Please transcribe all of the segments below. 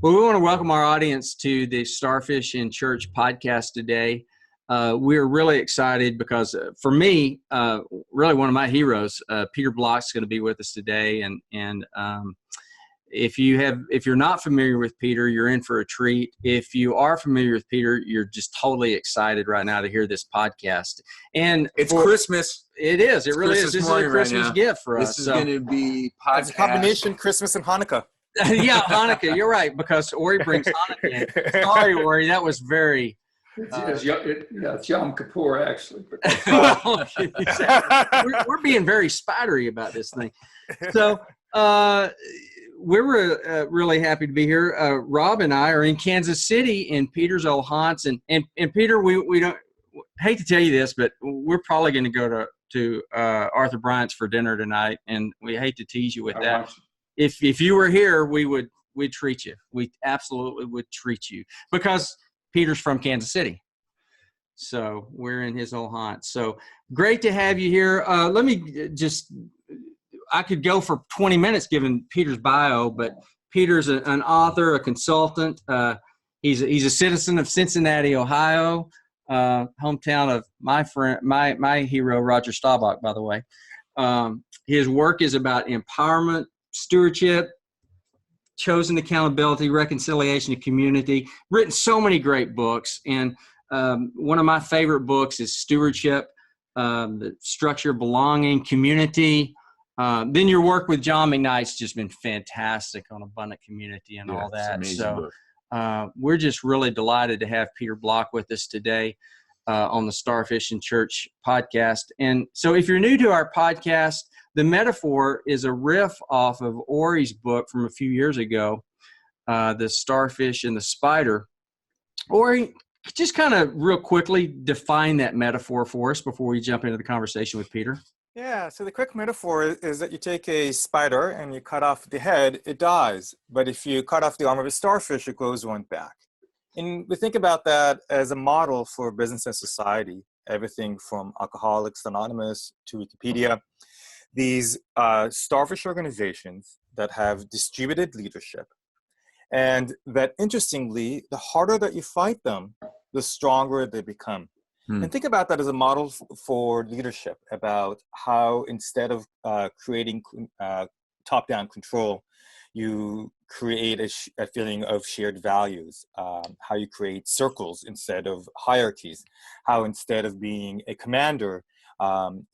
Well, we want to welcome our audience to the Starfish in Church podcast today. We're really excited because for me, really one of my heroes, Peter Block's going to be with us today. And if you're not familiar with Peter, you're in for a treat. If you are familiar with Peter, you're just totally excited right now to hear this podcast. And it's Christmas. It is. It really Christmas is. This is a Christmas gift for us. This is going to be podcast. It's a combination Christmas and Hanukkah. Yeah, Hanukkah. You're right, because Ori brings Hanukkah in. Sorry, Ori, that was very... It's Yom Kippur, actually. We're being very spidery about this thing. So we're really happy to be here. Rob and I are in Kansas City in Peter's old haunts. And Peter, we don't hate to tell you this, but we're probably going to go to Arthur Bryant's for dinner tonight, and we hate to tease you with that. If you were here, we'd treat you. We absolutely would treat you because Peter's from Kansas City. So we're in his old haunt. So great to have you here. Let me I could go for 20 minutes given Peter's bio, but Peter's an author, a consultant. He's a citizen of Cincinnati, Ohio, hometown of my hero, Roger Staubach, by the way. His work is about empowerment, stewardship, chosen accountability, reconciliation, and community. Written so many great books, and one of my favorite books is Stewardship, the Structure of Belonging, Community. Then your work with John McKnight's just been fantastic on Abundant Community and all that. So we're just really delighted to have Peter Block with us today on the Starfish in Church podcast. And so if you're new to our podcast, the metaphor is a riff off of Ori's book from a few years ago, The Starfish and the Spider. Ori, just kind of real quickly define that metaphor for us before we jump into the conversation with Peter. Yeah, so the quick metaphor is that you take a spider and you cut off the head, it dies. But if you cut off the arm of a starfish, it grows one back. And we think about that as a model for business and society, everything from Alcoholics Anonymous to Wikipedia. These starfish organizations that have distributed leadership, and that interestingly, the harder that you fight them, the stronger they become. And think about that as a model for leadership, about how instead of creating top-down control, you create a feeling of shared values, how you create circles instead of hierarchies, how instead of being a commander,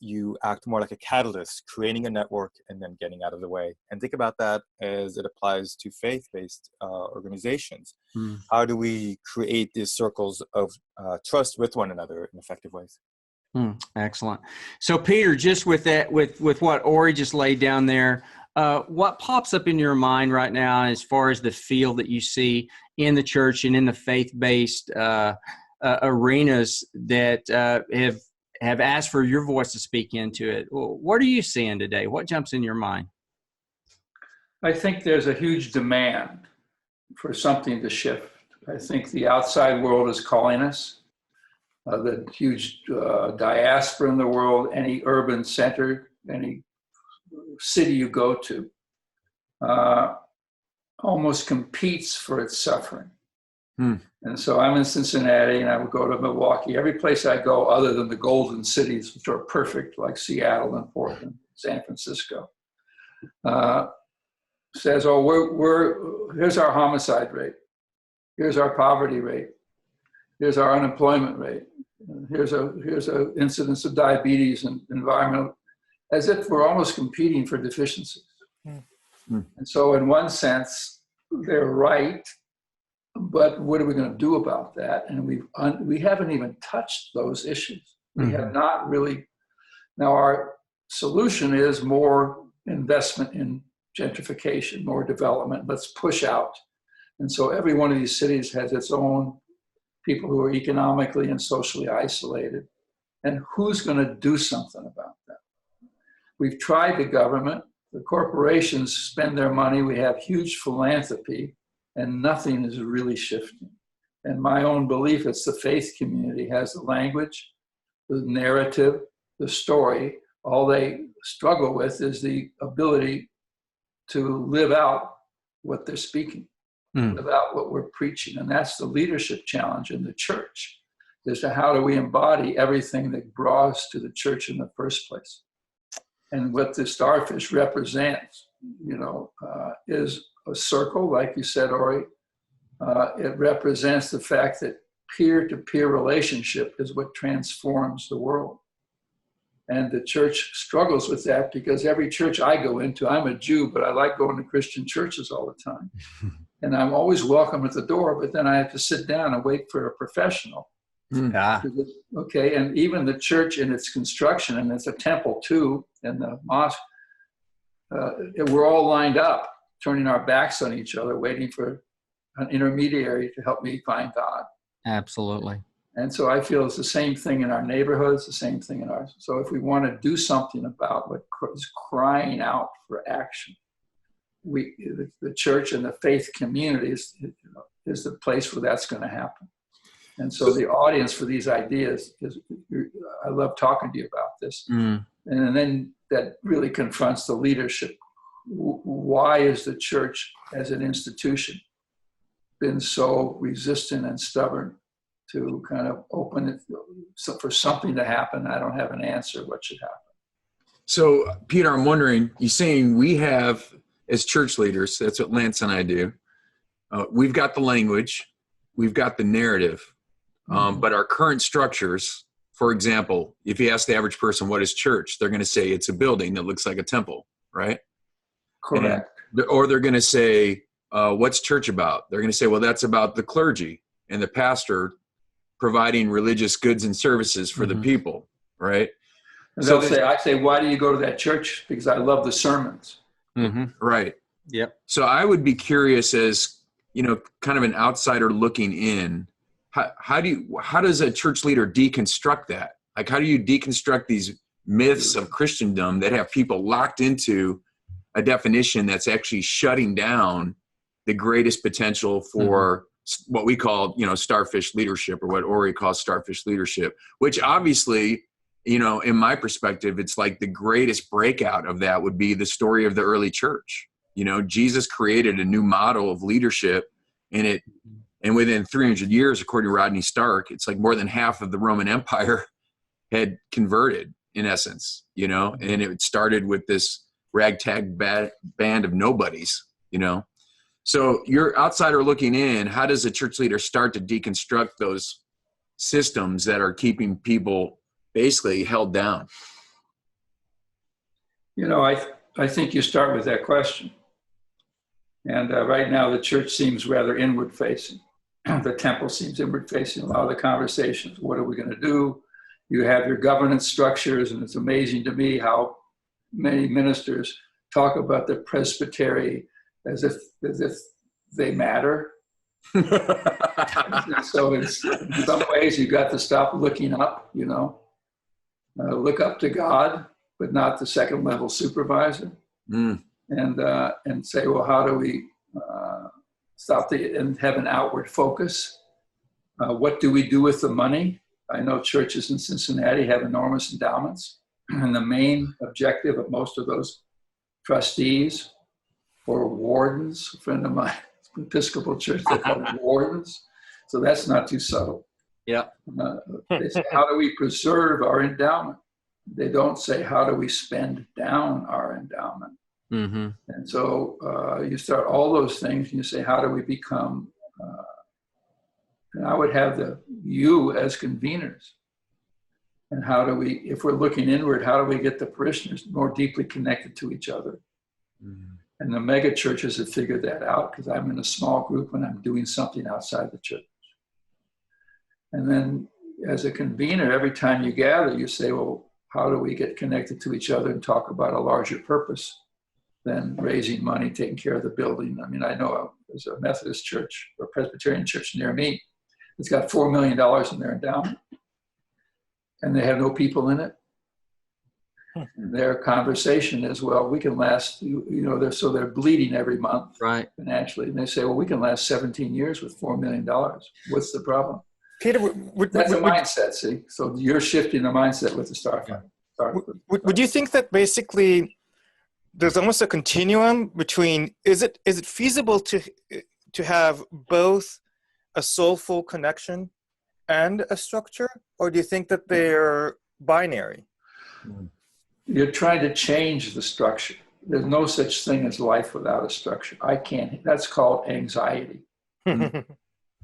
you act more like a catalyst, creating a network and then getting out of the way. And think about that as it applies to faith-based organizations. How do we create these circles of trust with one another in effective ways? Excellent. So Peter, just with that, with what Ori just laid down there, what pops up in your mind right now as far as the field that you see in the church and in the faith-based arenas that have asked for your voice to speak into it? What are you seeing today? What jumps in your mind? I think there's a huge demand for something to shift. I think the outside world is calling us. The huge diaspora in the world, any urban center, any city you go to, almost competes for its suffering. And so I'm in Cincinnati and I would go to Milwaukee. Every place I go other than the golden cities, which are perfect, like Seattle and Portland, San Francisco, says, here's our homicide rate. Here's our poverty rate. Here's our unemployment rate. Here's a incidence of diabetes and environmental, as if we're almost competing for deficiencies. And so in one sense, they're right. But what are we going to do about that? And we haven't even touched those issues. We have not really. Now our solution is more investment in gentrification, more development. Let's push out. And so every one of these cities has its own people who are economically and socially isolated. And who's going to do something about that? We've tried the government. The corporations spend their money. We have huge philanthropy. And nothing is really shifting. And my own belief, it's the faith community has the language, the narrative, the story. All they struggle with is the ability to live out what they're speaking. without what we're preaching. And that's the leadership challenge in the church, is to how do we embody everything that brought us to the church in the first place. And what the starfish represents, is a circle, like you said, Ori. It represents the fact that peer-to-peer relationship is what transforms the world. And the church struggles with that because every church I go into, I'm a Jew, but I like going to Christian churches all the time. And I'm always welcome at the door, but then I have to sit down and wait for a professional. Okay, and even the church in its construction, and it's a temple too, and the mosque, we're all lined up, turning our backs on each other, waiting for an intermediary to help me find God. Absolutely. And so I feel it's the same thing in our neighborhoods, the same thing in ours. So if we want to do something about what is crying out for action, the church and the faith community is the place where that's going to happen. And so the audience for these ideas is, I love talking to you about this. And then that really confronts the leadership. Why is the church as an institution been so resistant and stubborn to kind of open it for something to happen? I don't have an answer. What should happen? So, Peter, I'm wondering, you're saying we have, as church leaders, that's what Lance and I do, we've got the language, we've got the narrative, but our current structures, for example, if you ask the average person what is church, they're going to say it's a building that looks like a temple, right? Correct. Or they're going to say, what's church about? They're going to say, well, that's about the clergy and the pastor providing religious goods and services for the people, right? And they'll say, I say, why do you go to that church? Because I love the sermons. Right. Yep. So I would be curious, as kind of an outsider looking in, how does a church leader deconstruct that? Like, how do you deconstruct these myths of Christendom that have people locked into a definition that's actually shutting down the greatest potential for what we call, starfish leadership, or what Ori calls starfish leadership, which obviously, in my perspective, it's like the greatest breakout of that would be the story of the early church. Jesus created a new model of leadership, and within 300 years, according to Rodney Stark, it's like more than half of the Roman Empire had converted, in essence, and it started with this ragtag band of nobodies, So you're outsider looking in. How does a church leader start to deconstruct those systems that are keeping people basically held down? I think you start with that question. And right now, the church seems rather inward facing. The temple seems inward facing. A lot of the conversations, what are we going to do? You have your governance structures, and it's amazing to me how many ministers talk about the presbytery as if they matter. So in some ways, you got to stop looking up, look up to God, but not the second level supervisor, and say, well, how do we stop and have an outward focus? What do we do with the money? I know churches in Cincinnati have enormous endowments, and the main objective of most of those trustees or wardens, a friend of mine, Episcopal church, they call them wardens, so that's not too subtle. Yeah. They say, how do we preserve our endowment? They don't say, how do we spend down our endowment? And so you start all those things, and you say, how do we become, and I would have you as conveners. And how do we, if we're looking inward, how do we get the parishioners more deeply connected to each other? And the mega churches have figured that out, because I'm in a small group and I'm doing something outside the church. And then as a convener, every time you gather, you say, well, how do we get connected to each other and talk about a larger purpose than raising money, taking care of the building? I mean, I know there's a Methodist church or Presbyterian church near me. It's got $4 million in their endowment, and they have no people in it. And their conversation is, well, we can last, so they're bleeding every month, right, financially. And they say, well, we can last 17 years with $4 million. What's the problem? Peter, that's a mindset, see? So you're shifting the mindset with the Starfish. Would you think that basically there's almost a continuum between, is it feasible to to have both a soulful connection and a structure, or do you think that they're binary? You're trying to change the structure. There's no such thing as life without a structure. I can't. That's called anxiety.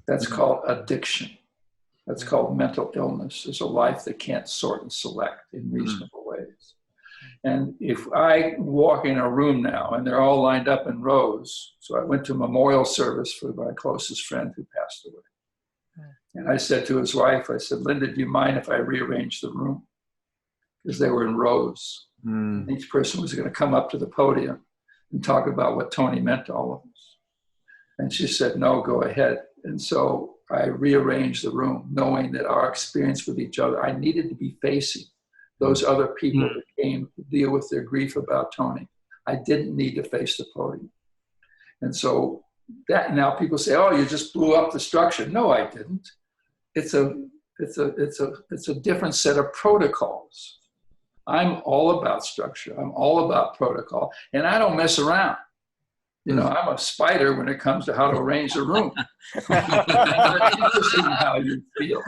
That's called addiction. That's called mental illness. There's a life that can't sort and select in reasonable ways. And if I walk in a room now and they're all lined up in rows, so I went to a memorial service for my closest friend who passed away. And I said to his wife, I said, Linda, do you mind if I rearrange the room? Because they were in rows. Each person was going to come up to the podium and talk about what Tony meant to all of us. And she said, no, go ahead. And so I rearranged the room, knowing that our experience with each other, I needed to be facing those other people that came to deal with their grief about Tony. I didn't need to face the podium. And so that now people say, oh, you just blew up the structure. No, I didn't. It's a different set of protocols. I'm all about structure. I'm all about protocol. And I don't mess around. You know, I'm a spider when it comes to how to arrange a room. I'm interested in how you feel.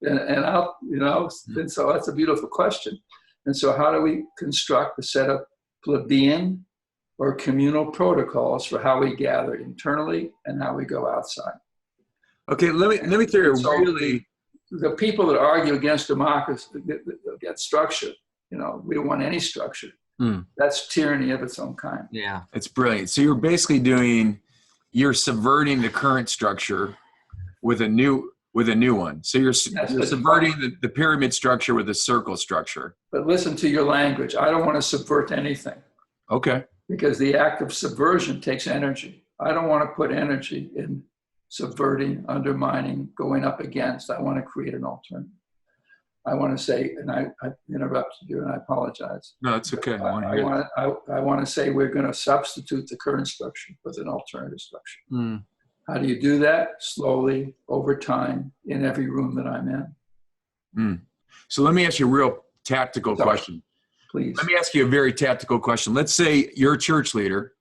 And I'll, you know, and so that's a beautiful question. And so how do we construct a set of plebeian or communal protocols for how we gather internally and how we go outside? Okay, let me throw you really. The people that argue against democracy, against structure, you know, we don't want any structure. That's tyranny of its own kind. Yeah. It's brilliant. So you're subverting the current structure with a new one. So you're subverting the pyramid structure with a circle structure. But listen to your language. I don't want to subvert anything. Okay. Because the act of subversion takes energy. I don't want to put energy in subverting, undermining, going up against. I want to create an alternative. I want to say, and I interrupted you and I apologize. No, it's okay. I want to say we're going to substitute the current structure with an alternative structure. How do you do that? Slowly, over time, in every room that I'm in. So let me ask you a real tactical question. Please. Let me ask you a very tactical question. Let's say you're a church leader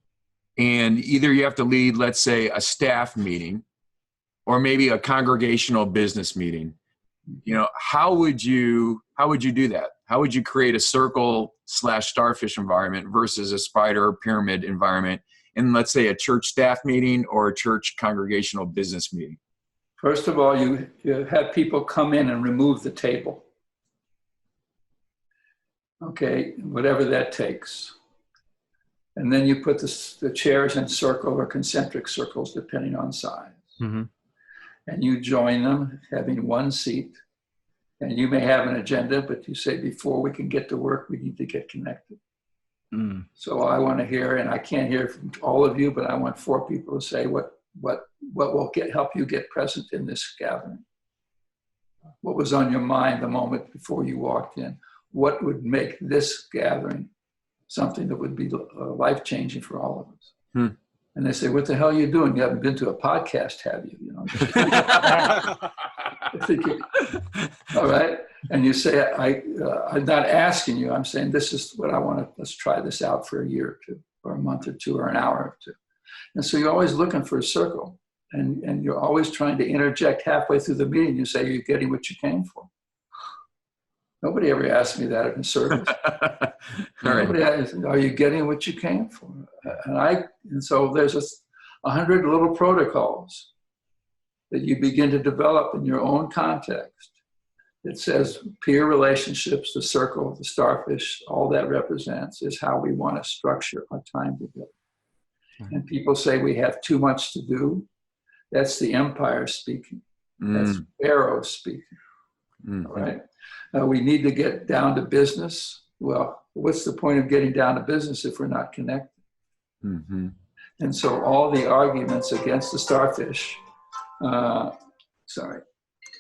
and either you have to lead, let's say, a staff meeting or maybe a congregational business meeting. You know, how would you do that? How would you create a circle/starfish environment versus a spider pyramid environment in, let's say, a church staff meeting or a church congregational business meeting? First of all, you have people come in and remove the table. Okay, whatever that takes. And then you put the chairs in circle or concentric circles, depending on size. And you join them, having one seat. And you may have an agenda, but you say, before we can get to work, we need to get connected. So I want to hear, and I can't hear from all of you, but I want 4 people to say what will help you get present in this gathering. What was on your mind the moment before you walked in? What would make this gathering something that would be life-changing for all of us? And they say, what the hell are you doing? You haven't been to a podcast, have you? You know, all right. And you say, I'm not asking you. I'm saying, this is what I want to, let's try this out for a year or 2, or a month or 2, or an hour or 2. And so you're always looking for a circle. And you're always trying to interject halfway through the meeting. You say, you're getting what you came for. Nobody ever asked me that in service. Nobody asked, are you getting what you came for? And so there's 100 little protocols that you begin to develop in your own context. It says peer relationships, the circle, the starfish, all that represents is how we want to structure our time together. And people say we have too much to do. That's the empire speaking. That's Pharaoh speaking. All right. We need to get down to business. Well, what's the point of getting down to business if we're not connected? And so all the arguments against the starfish, all the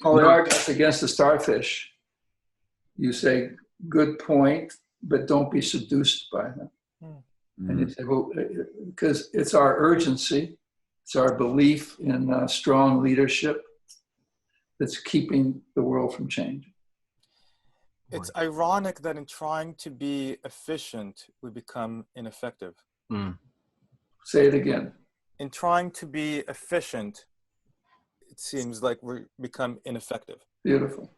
arguments against the starfish, you say, good point, but don't be seduced by them. And you say, well, because it's our urgency, it's our belief in strong leadership that's keeping the world from changing. It's ironic that in trying to be efficient, we become ineffective. Say it again. in trying to be efficient, it seems like we become ineffective. Beautiful.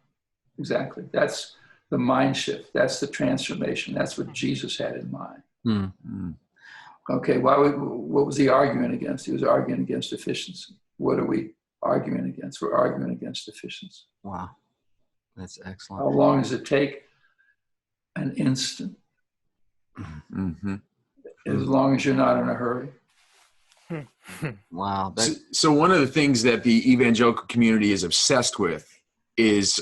Exactly. That's the mind shift. That's the transformation. That's what Jesus had in mind. Mm-hmm. Okay, what was he arguing against? He was arguing against efficiency. What are we arguing against? We're arguing against efficiency. Wow. That's excellent. How long does it take? An instant. Mm-hmm. As long as you're not in a hurry. Wow. So one of the things that the evangelical community is obsessed with is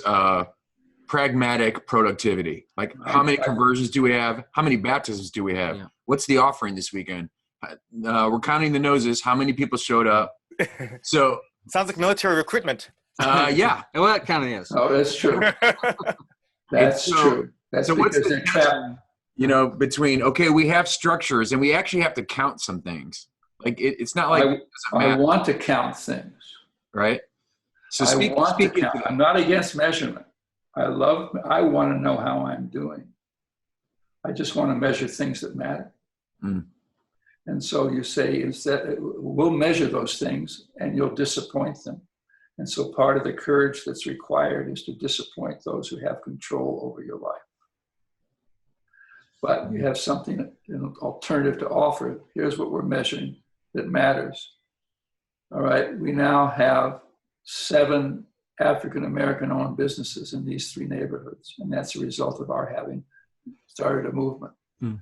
pragmatic productivity. Like, how many conversions do we have? How many baptisms do we have? Yeah. What's the offering this weekend? We're counting the noses. How many people showed up? So Sounds like military recruitment. yeah. Well, that kind of is. Oh, that's true. That's true. That's so what's because the they're trapped. You know, between, okay, we have structures and we actually have to count some things. Like it's not like I want to count things. Right. So I want to speaking count. I'm not against measurement. I want to know how I'm doing. I just want to measure things that matter. Mm. And so you say, instead, we'll measure those things and you'll disappoint them. And so part of the courage that's required is to disappoint those who have control over your life. But you have something, an alternative to offer. Here's what we're measuring that matters. All right, we now have 7 African-American owned businesses in these 3 neighborhoods. And that's a result of our having started a movement. Hmm.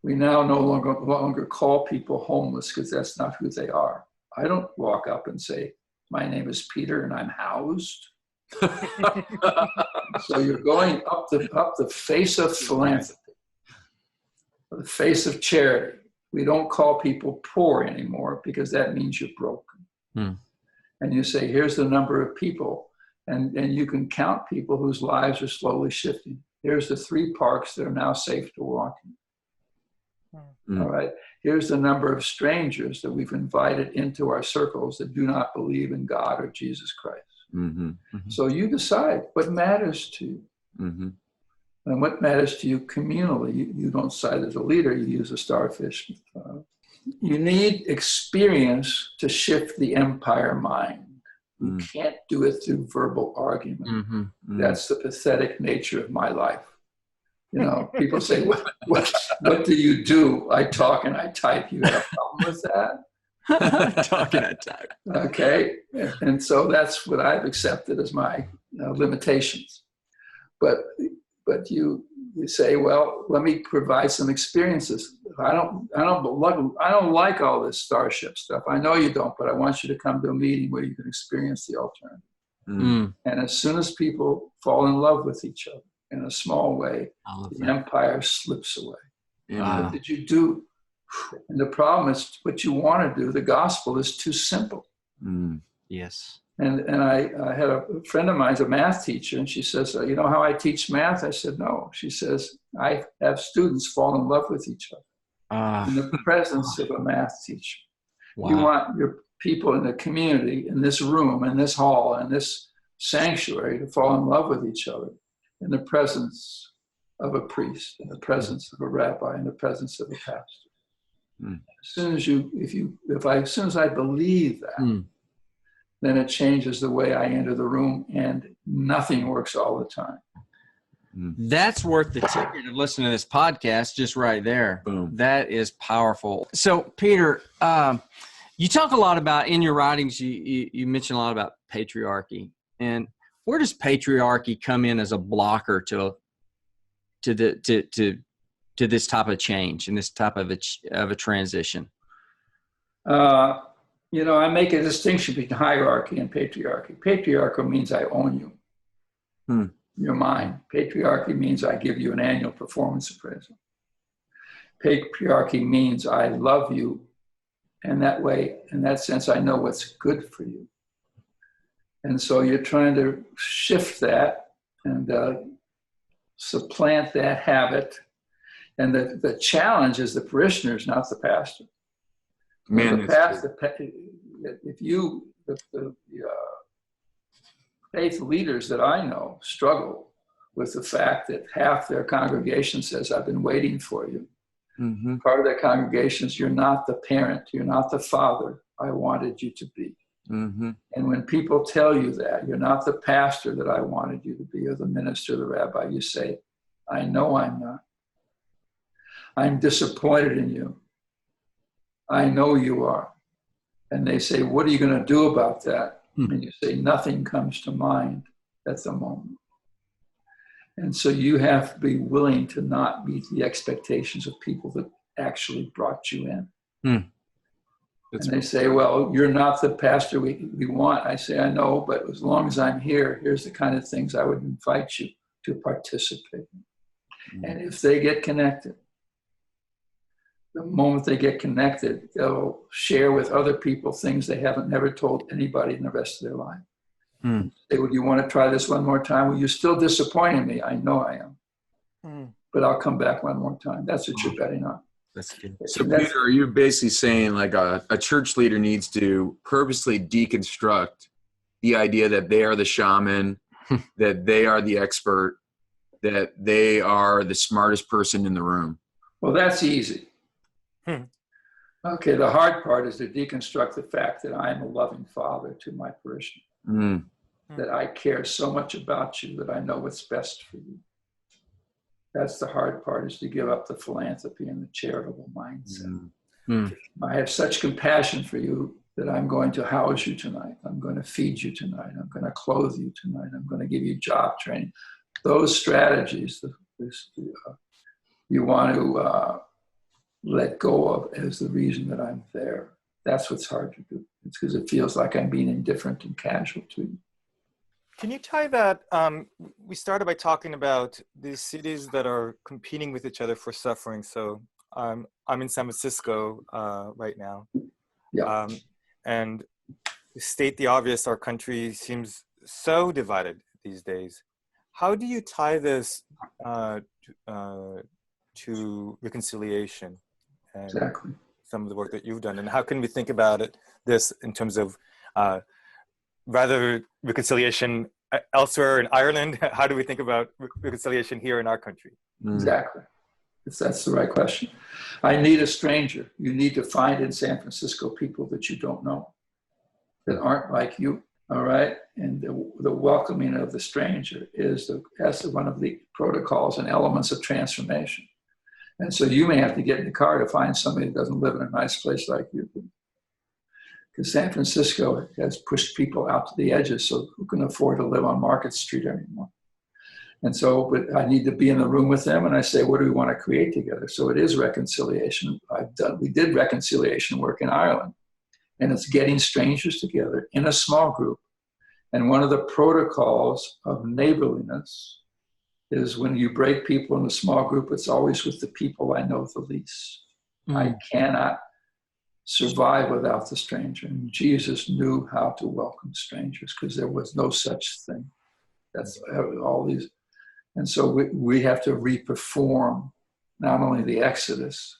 We now no longer call people homeless because that's not who they are. I don't walk up and say, my name is Peter and I'm housed. So you're going up the face of philanthropy, the face of charity. We don't call people poor anymore because that means you're broken. Hmm. And you say, here's the number of people. And you can count people whose lives are slowly shifting. Here's the 3 parks that are now safe to walk in. Mm. All right. Here's the number of strangers that we've invited into our circles that do not believe in God or Jesus Christ. Mm-hmm. Mm-hmm. So you decide what matters to you. Mm-hmm. And what matters to you communally. You don't side as a leader, you use a starfish. You need experience to shift the empire mind. You can't do it through verbal argument. Mm-hmm. Mm-hmm. That's the pathetic nature of my life. You know, people say, what do you do? I talk and I type. You have a problem with that? Talking at time. Okay. And so that's what I've accepted as my limitations. But you say, well, let me provide some experiences. I don't like all this starship stuff. I know you don't, but I want you to come to a meeting where you can experience the alternative. Mm. And as soon as people fall in love with each other in a small way, the empire slips away. Yeah. What did you do? And the problem is what you want to do. The gospel is too simple. Mm. Yes. And I had a friend of mine's a math teacher, and she says, you know how I teach math? I said, no. She says, I have students fall in love with each other in the presence of a math teacher. Wow. You want your people in the community, in this room, in this hall, in this sanctuary to fall in love with each other in the presence of a priest, in the presence of a rabbi, in the presence of a pastor. Mm. As soon as I believe that, then it changes the way I enter the room, and nothing works all the time. That's worth the ticket of listening to this podcast just right there. Boom. That is powerful. So, Peter, you talk a lot about, in your writings, you mention a lot about patriarchy. And where does patriarchy come in as a blocker to this type of change and this type of a transition? You know, I make a distinction between hierarchy and patriarchy. Patriarchal means I own you. You're mine. Patriarchy means I give you an annual performance appraisal. Patriarchy means I love you, and that way, in that sense, I know what's good for you. And so you're trying to shift that and supplant that habit. And the challenge is the parishioners, not the pastor. Man, the faith leaders that I know struggle with the fact that half their congregation says, I've been waiting for you. Mm-hmm. Part of their congregation is, you're not the parent, you're not the father, I wanted you to be. Mm-hmm. And when people tell you that, you're not the pastor that I wanted you to be, or the minister, the rabbi, you say, I know I'm not. I'm disappointed in you. I know you are. And they say, what are you going to do about that? And you say, nothing comes to mind at the moment. And so you have to be willing to not meet the expectations of people that actually brought you in. And they say, well, you're not the pastor we want. I say, I know, but as long as I'm here, here's the kind of things I would invite you to participate in. And if they get connected, the moment they get connected, they'll share with other people things they haven't never told anybody in the rest of their life. Say, would you want to try this one more time? Well, you're still disappointing me. I know I am. But I'll come back one more time. That's what you're betting on. That's good. So, Peter, are you basically saying like a church leader needs to purposely deconstruct the idea that they are the shaman, that they are the expert, that they are the smartest person in the room? Well, that's easy. Okay, the hard part is to deconstruct the fact that I am a loving father to my parishioners, that I care so much about you that I know what's best for you. That's the hard part, is to give up the philanthropy and the charitable mindset. I have such compassion for you that I'm going to house you tonight. I'm going to feed you tonight. I'm going to clothe you tonight. I'm going to give you job training. Those strategies you want to let go of as the reason that I'm there. That's what's hard to do. It's because it feels like I'm being indifferent and casual to you. Can you tie that? We started by talking about these cities that are competing with each other for suffering. So I'm in San Francisco right now. Yeah. And to state the obvious, our country seems so divided these days. How do you tie this to reconciliation and Exactly. some of the work that you've done? And how can we think about this in terms of rather reconciliation elsewhere in Ireland? How do we think about reconciliation here in our country? Exactly. That's the right question. I need a stranger. You need to find in San Francisco people that you don't know, that aren't like you, all right? And the welcoming of the stranger is one of the protocols and elements of transformation. And so you may have to get in the car to find somebody that doesn't live in a nice place like you do. Because San Francisco has pushed people out to the edges, so who can afford to live on Market Street anymore? And so, but I need to be in the room with them, and I say, what do we want to create together? So it is reconciliation. We did reconciliation work in Ireland, and it's getting strangers together in a small group. And one of the protocols of neighborliness is when you break people in a small group, it's always with the people I know the least. I cannot survive without the stranger. And Jesus knew how to welcome strangers because there was no such thing. That's all these. And so we have to re-perform not only the Exodus,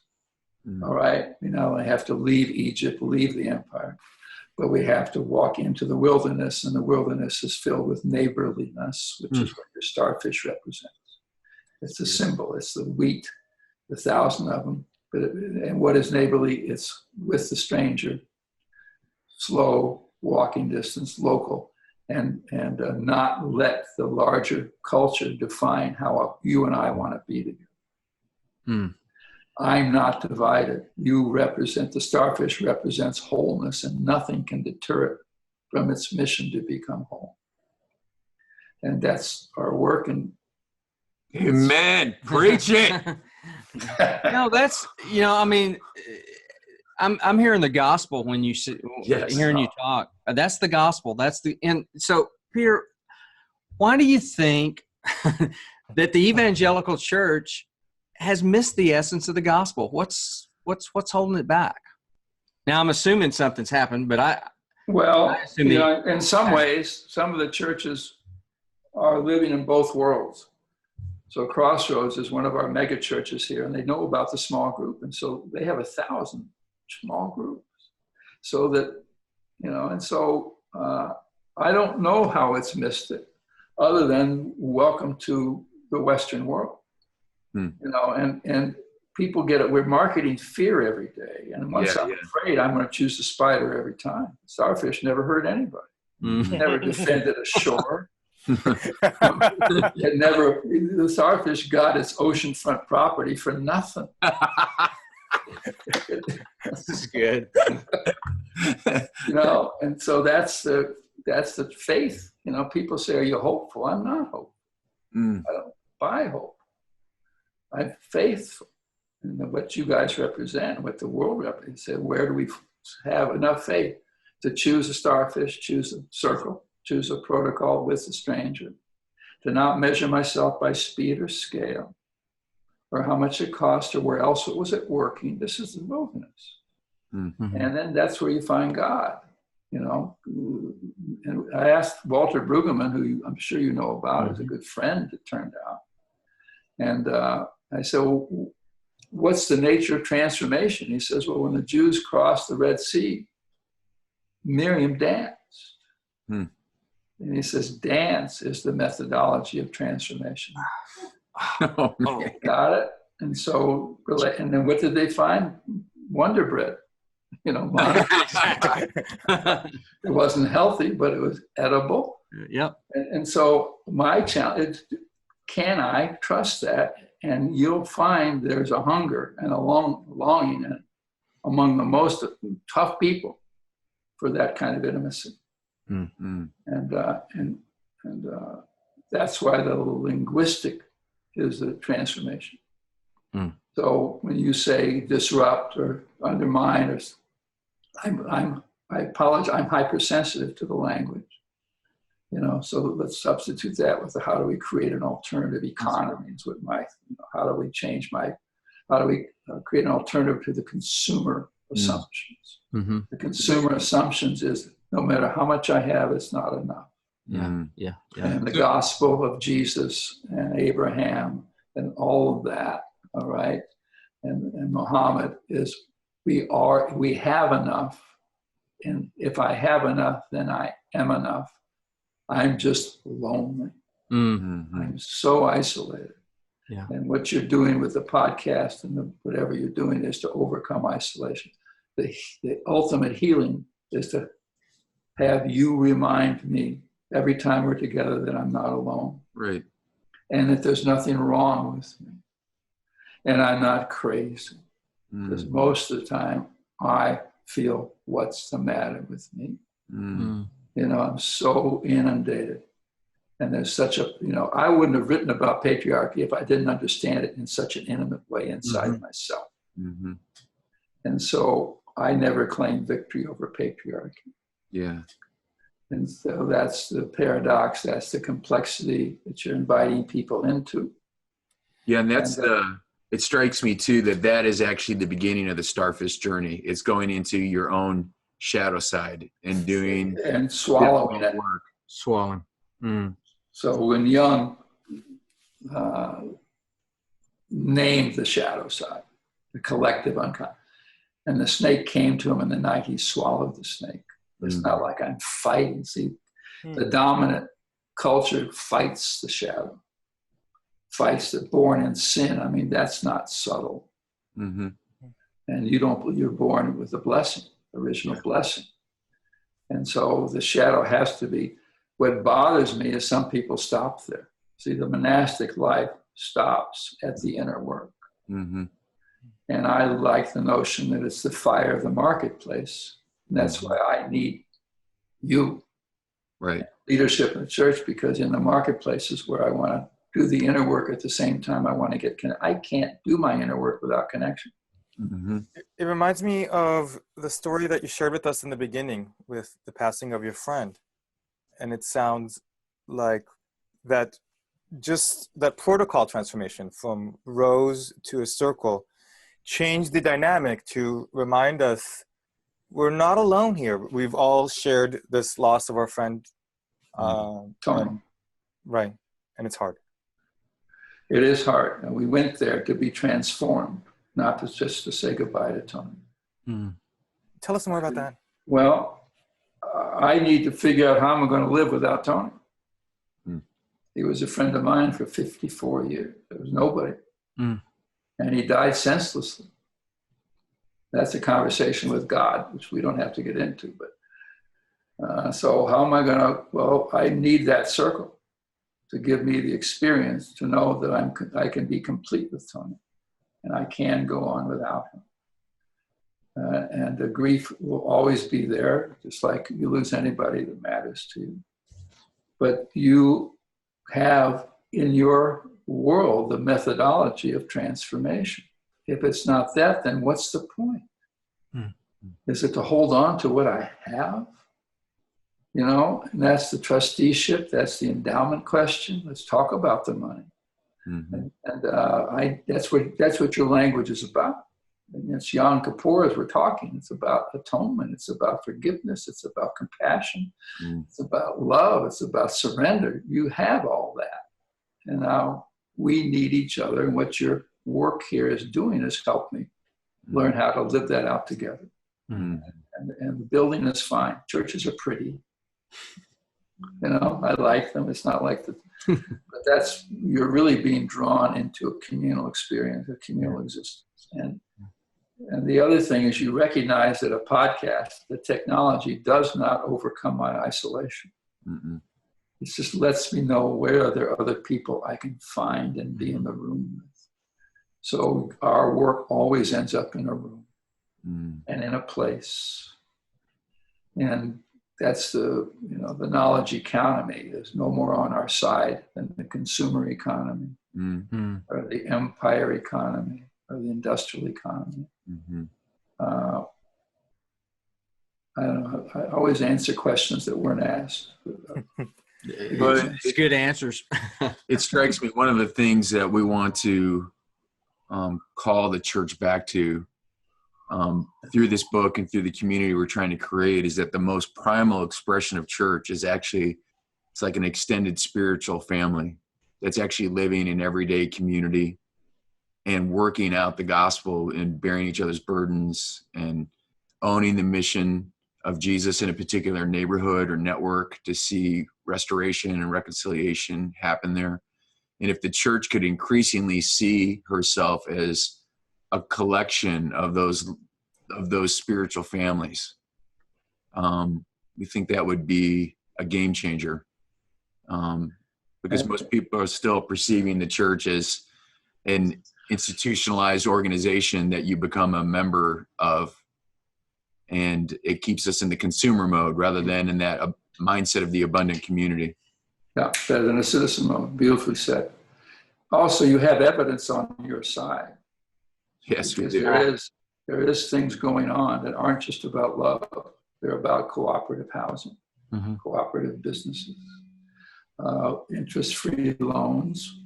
all right? We not only have to leave Egypt, leave the empire, but we have to walk into the wilderness, and the wilderness is filled with neighborliness, which is what your starfish represents. It's a symbol. It's the wheat, the 1,000 of them. And what is neighborly? It's with the stranger, slow walking distance, local. And not let the larger culture define how you and I want to be together. I'm not divided. You represent, the starfish represents wholeness, and nothing can deter it from its mission to become whole. And that's our work. And Amen. Preach it. No, that's, I mean, I'm hearing the gospel when you hearing you talk. That's the gospel. And so, Peter, why do you think that the evangelical church has missed the essence of the gospel? What's holding it back? Now, I'm assuming something's happened, but I assume in some ways, some of the churches are living in both worlds. So Crossroads is one of our mega churches here, and they know about the small group, and so they have 1,000 small groups. So that, and so I don't know how it's missed it, other than welcome to the Western world. And people get it. We're marketing fear every day. And once I'm afraid, I'm going to choose the spider every time. Starfish never hurt anybody. Mhm. Never defended a shore. The starfish got its oceanfront property for nothing. This is good. You know, and so that's the faith. You know, people say, "Are you hopeful?" I'm not hopeful. I don't buy hope. I'm faithful in what you guys represent, what the world represents. Where do we have enough faith to choose a starfish, choose a circle, choose a protocol with a stranger, to not measure myself by speed or scale, or how much it cost, or where else was it working? This is the wilderness. Mm-hmm. And then that's where you find God, you know. And I asked Walter Brueggemann, who I'm sure you know about, is a good friend, it turned out. And I said, well, what's the nature of transformation? He says, well, when the Jews crossed the Red Sea, Miriam danced. And he says, dance is the methodology of transformation. Oh, Got it? And so, and then what did they find? Wonder bread. You know, it wasn't healthy, but it was edible. Yep. And so my challenge is, can I trust that? And you'll find there's a hunger and a longing among the most tough people for that kind of intimacy. Mm-hmm. And that's why the linguistic is the transformation. So when you say disrupt or undermine, or I apologize, I'm hypersensitive to the language. You know, so let's substitute that with how do we create an alternative economy? Is what how do we create an alternative to the consumer assumptions? Mm-hmm. The consumer assumptions is no matter how much I have, it's not enough. Yeah. And the gospel of Jesus and Abraham and all of that, all right, and Muhammad is we have enough, and if I have enough, then I am enough. I'm just lonely. I'm so isolated. Yeah. And what you're doing with the podcast and whatever you're doing is to overcome isolation. The ultimate healing is to have you remind me every time we're together that I'm not alone. Right. And that there's nothing wrong with me. And I'm not crazy. Because most of the time I feel what's the matter with me. You know, I'm so inundated. And there's such a, you know, I wouldn't have written about patriarchy if I didn't understand it in such an intimate way inside myself. And so I never claimed victory over patriarchy. Yeah. And so that's the paradox, that's the complexity that you're inviting people into. Yeah, and that's it strikes me too that is actually the beginning of the starfish journey. It's going into your own shadow side and doing and swallowing it. Work. Swallowing. So when Jung named the shadow side, the collective unconscious, and the snake came to him in the night, he swallowed the snake. It's not like I'm fighting. See, the dominant culture fights the shadow, fights the born in sin. I mean, that's not subtle. And you're born with a blessing, original blessing. And so the shadow has to be, what bothers me is some people stop there. See, the monastic life stops at the inner work. And I like the notion that it's the fire of the marketplace. And that's why I need you, right? Leadership in the church, because in the marketplace is where I want to do the inner work at the same time I want to get connected. I can't do my inner work without connection. It reminds me of the story that you shared with us in the beginning with the passing of your friend. And it sounds like that just that protocol transformation from rows to a circle changed the dynamic to remind us we're not alone here. We've all shared this loss of our friend. Tony. Right. And it's hard. It is hard. And we went there to be transformed, not just to say goodbye to Tony. Tell us more about that. Well, I need to figure out how I'm going to live without Tony. He was a friend of mine for 54 years. There was nobody. and he died senselessly. That's a conversation with God, which we don't have to get into. But so how am I going to? Well, I need that circle to give me the experience to know that I can be complete with Tony, and I can go on without him. And the grief will always be there, just like you lose anybody that matters to you. But you have in your world the methodology of transformation. If it's not that, then what's the point? Is it to hold on to what I have? You know, and that's the trusteeship, that's the endowment question. Let's talk about the money. And that's what your language is about. And it's Yom Kippur as we're talking. It's about atonement. It's about forgiveness. It's about compassion. It's about love. It's about surrender. You have all that. And now we need each other. And what your work here is doing is help me learn how to live that out together. And the building is fine. Churches are pretty. You know, I like them. It's not like but you're really being drawn into a communal experience, a communal existence. And the other thing is you recognize that a podcast, the technology does not overcome my isolation. It just lets me know where are there other people I can find and be in the room with. So our work always ends up in a room and in a place. And that's the knowledge economy is no more on our side than the consumer economy or the empire economy or the industrial economy. I don't know. I always answer questions that weren't asked. But It's good answers. it strikes me one of the things that we want to call the church back to through this book and through the community we're trying to create is that the most primal expression of church is actually, it's like an extended spiritual family that's actually living in everyday community and working out the gospel and bearing each other's burdens and owning the mission of Jesus in a particular neighborhood or network to see restoration and reconciliation happen there. And if the church could increasingly see herself as a collection of those spiritual families, we think that would be a game changer. Because most people are still perceiving the church as an institutionalized organization that you become a member of, and it keeps us in the consumer mode rather than in that mindset of the abundant community. Yeah, better than a citizen mode. Beautifully said. Also, you have evidence on your side. Yes, we Because do. there is things going on that aren't just about love. They're about cooperative housing, cooperative businesses, interest-free loans.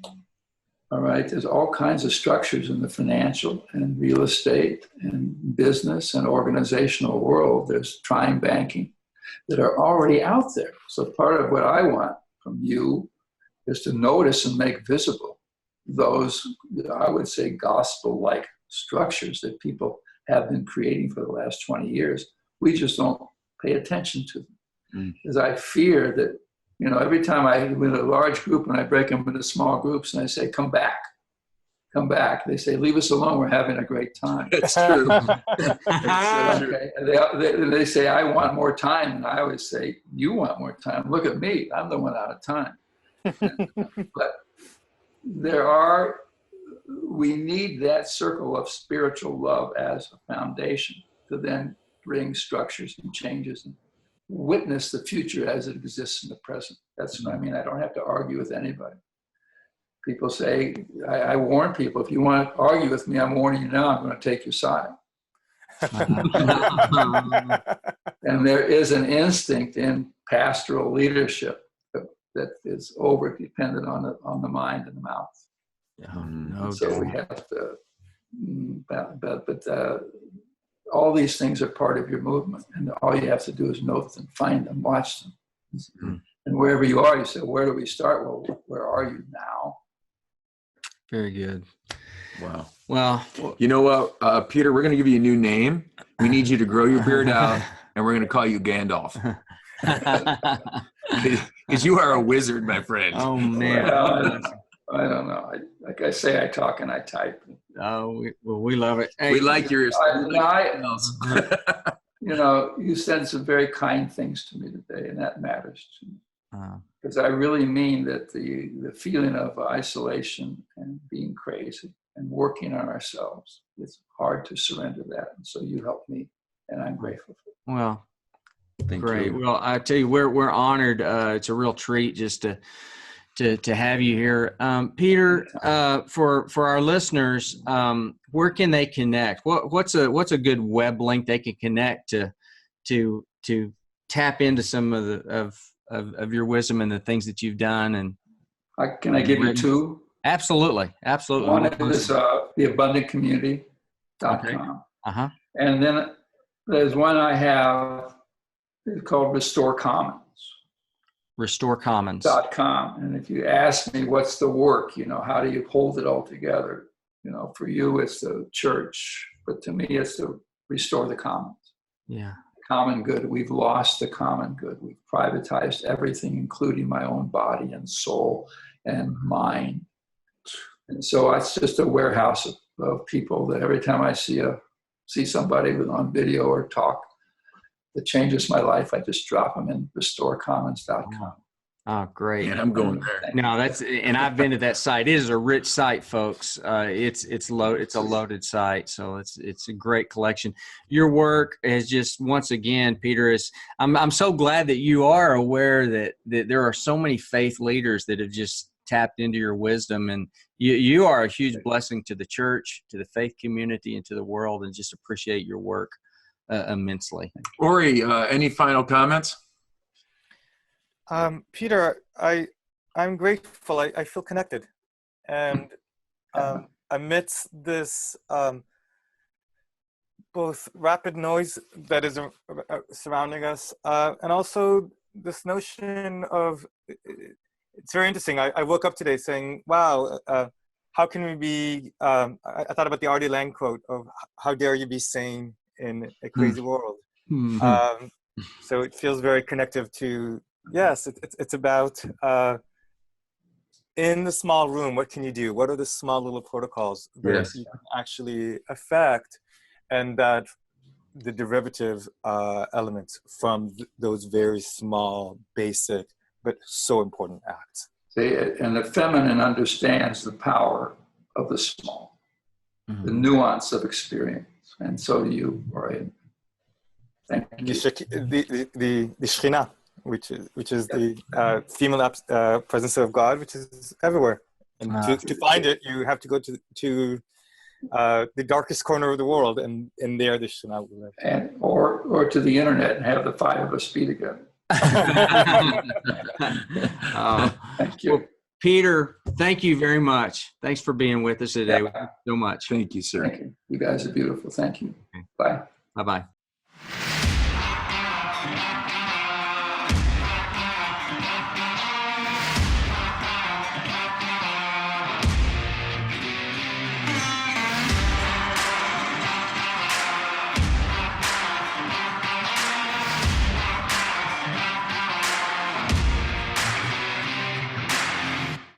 All right, there's all kinds of structures in the financial and real estate and business and organizational world. There's time banking that are already out there. So part of what I want from you is to notice and make visible those, I would say, gospel-like structures that people have been creating for the last 20 years. We just don't pay attention to them. Because I fear that, every time I'm in a large group and I break them into small groups and I say, come back. They say, leave us alone. We're having a great time. That's true. Okay. And they say, I want more time. And I always say, you want more time. Look at me. I'm the one out of time. But we need that circle of spiritual love as a foundation to then bring structures and changes and witness the future as it exists in the present. That's what I mean. I don't have to argue with anybody. People say, I warn people, if you want to argue with me, I'm warning you now, I'm going to take your side. And there is an instinct in pastoral leadership that is over dependent on the mind and the mouth. So we have to, but all these things are part of your movement, and all you have to do is note them, find them, watch them. And wherever you are, you say, where do we start? Well, where are you now? Very good. Wow. Well, you know what, Peter, we're going to give you a new name. We need you to grow your beard out, and we're going to call you Gandalf. Because you are a wizard, my friend. Oh, man. I don't know. Like I say, I talk and I type. Oh, we love it. Hey, We like your. You know, you said some very kind things to me today, and that matters to me. Because I really mean that the feeling of isolation and being crazy and working on ourselves, it's hard to surrender that. And so you helped me, and I'm grateful for it. well, Thank great. you. Well, I tell you, we're honored. It's a real treat just to have you here, Peter. For our listeners, where can they connect? What's a good web link they can connect to tap into some of your wisdom and the things that you've done? And Can I give you two? Absolutely. One is theabundantcommunity.com. Okay. And then there's one I have, it's called Restore Commons. RestoreCommons.com. And if you ask me what's the work, how do you hold it all together? For you, it's the church, but to me, it's to restore the commons. Yeah. Common good. We've lost the common good. We've privatized everything, including my own body and soul and mind. And so it's just a warehouse of people that every time I see somebody on video or talk that changes my life, I just drop them in restorecommons.com. Oh, great. And I'm going there. No, and I've been to that site. It is a rich site, folks. It's a loaded site. So it's a great collection. Your work is just, once again, Peter, I'm so glad that you are aware that there are so many faith leaders that have just tapped into your wisdom, and you are a huge blessing to the church, to the faith community, and to the world, and just appreciate your work immensely. Ori, any final comments? Peter, I'm grateful. I feel connected, and amidst this both rapid noise that is surrounding us, and also this notion of, it's very interesting. I woke up today saying, wow, how can we be, I thought about the Artie Lang quote of, how dare you be sane in a crazy world. Mm-hmm. So it feels very connective to, yes, it's about, in the small room, what can you do? What are the small little protocols that you can actually affect, and that the derivative elements from those very small, basic, but so important acts. And the feminine understands the power of the small, the nuance of experience. And so do you, right? Thank you. The Shekhinah, which is the female presence of God, which is everywhere. And to find it, you have to go to the darkest corner of the world, and in there the Shekhinah will live. And or to the internet and have the five of us be together. Thank you. Well, Peter, thank you very much. Thanks for being with us today. Thank you so much. Thank you, sir. Thank you. You guys are beautiful. Thank you. Bye. Bye-bye.